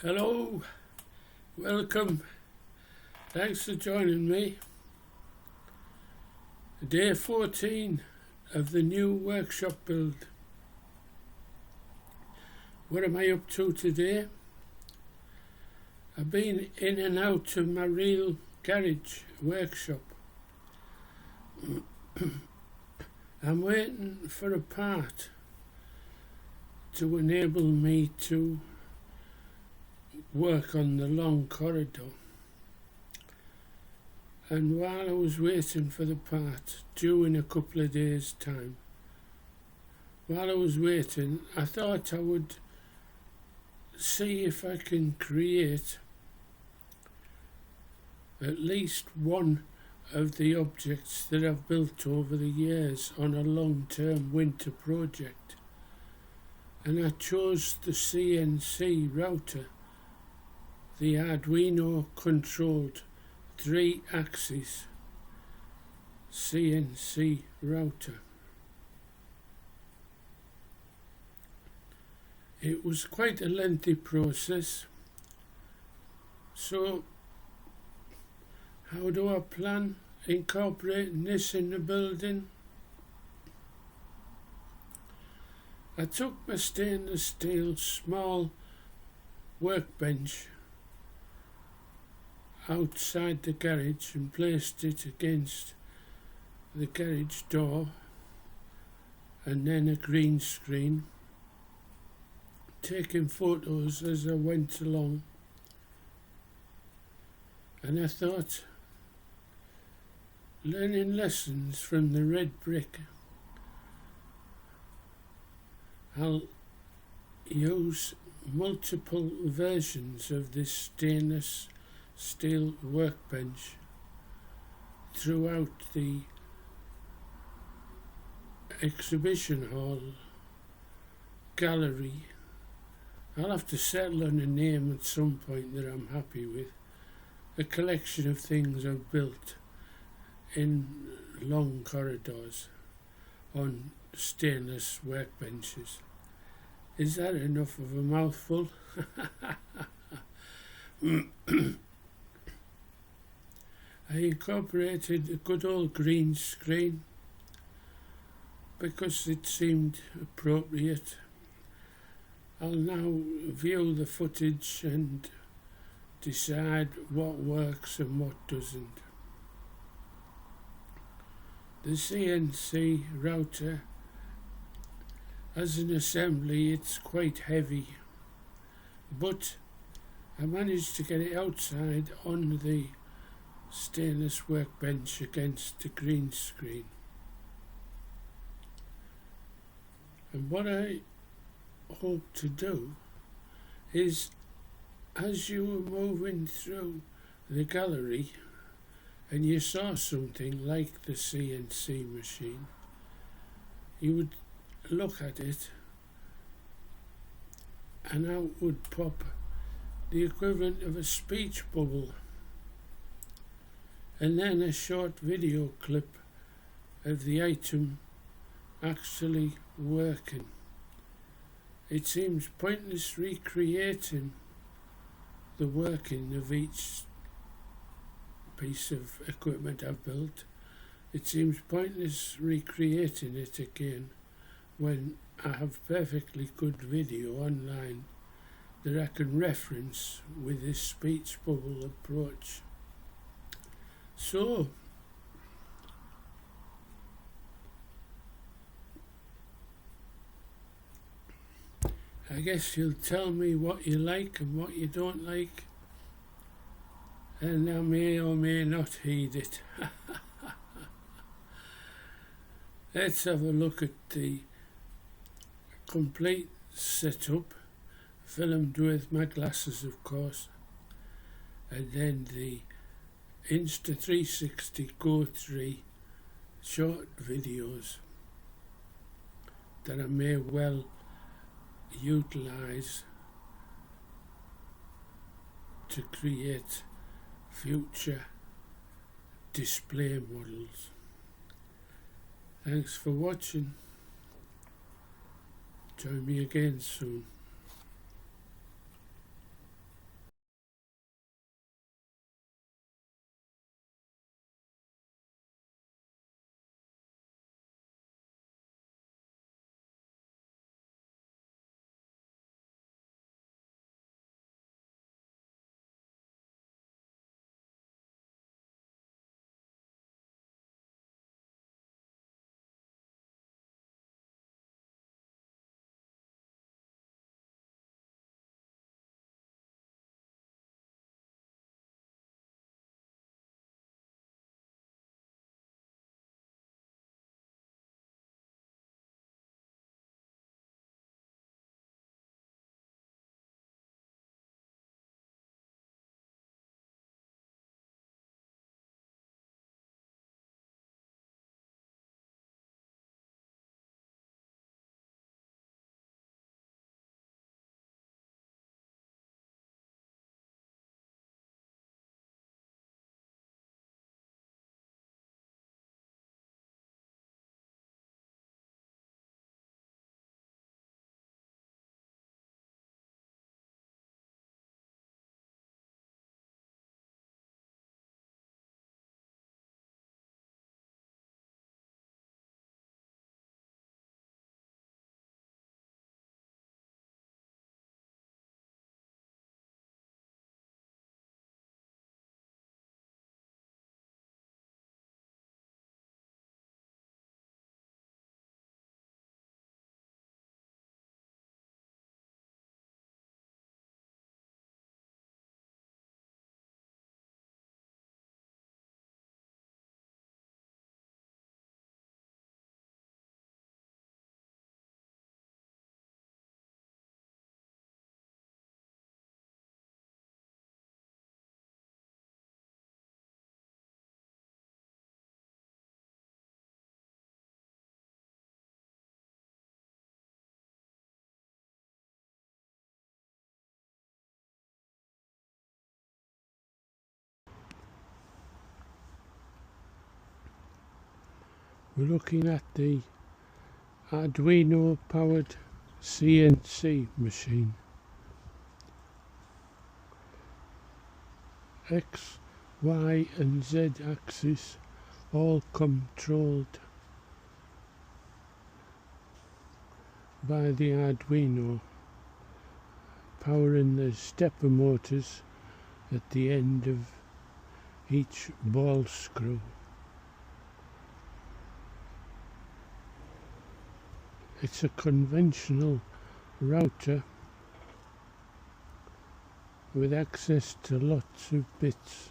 Hello, welcome, thanks for joining me. Day 14 of the new workshop build. What am I up to today? I've been in and out of my real garage workshop. I'm waiting for a part to enable me to work on the long corridor. And while I was waiting for the part, due in a couple of days' time, while I was waiting, I thought I would see if I can create at least one of the objects that I've built over the years on a long-term winter project. And I chose the CNC router, the Arduino controlled 3-axis CNC router. It was quite a lengthy process. So how do I plan incorporating this in the building? I took my stainless steel small workbench outside the garage and placed it against the garage door, and then a green screen, taking photos as I went along. And I thought, learning lessons from the red brick, I'll use multiple versions of this stainless steel workbench throughout the exhibition hall, gallery. I'll have to settle on a name at some point that I'm happy with. A collection of things I've built in long corridors on stainless workbenches. Is that enough of a mouthful? I incorporated a good old green screen because it seemed appropriate. I'll now view the footage and decide what works and what doesn't. The CNC router, as an assembly, it's quite heavy, but I managed to get it outside on the stainless workbench against the green screen. And what I hope to do is, as you were moving through the gallery and you saw something like the CNC machine, you would look at it and out would pop the equivalent of a speech bubble, and then a short video clip of the item actually working. It seems pointless recreating the working of each piece of equipment I've built. It seems pointless recreating it again when I have perfectly good video online that I can reference with this speech bubble approach. So, I guess you'll tell me what you like and what you don't like, and I may or may not heed it. Let's have a look at the complete setup, filmed with my glasses of course, and then the Insta360 Go 3 short videos that I may well utilize to create future display models. Thanks for watching. Join me again soon. We're looking at the Arduino powered CNC machine. X, Y and Z axis all controlled by the Arduino, powering the stepper motors at the end of each ball screw. It's a conventional router with access to lots of bits.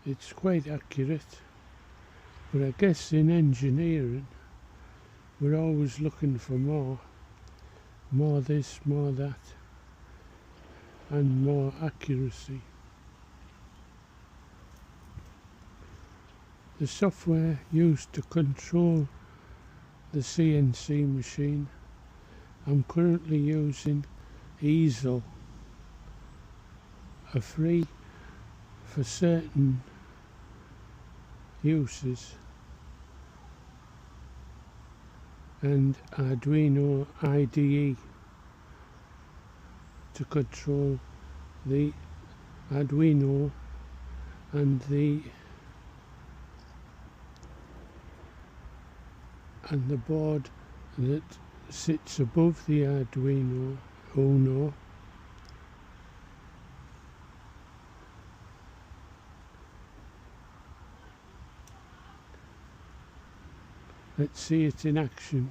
It's quite accurate, but I guess in engineering we're always looking for more this, more that, and more accuracy. The software used to control the CNC machine, I'm currently using Easel, a free for certain uses, and Arduino IDE to control the Arduino and the board that sits above the Arduino Uno. Let's see it in action.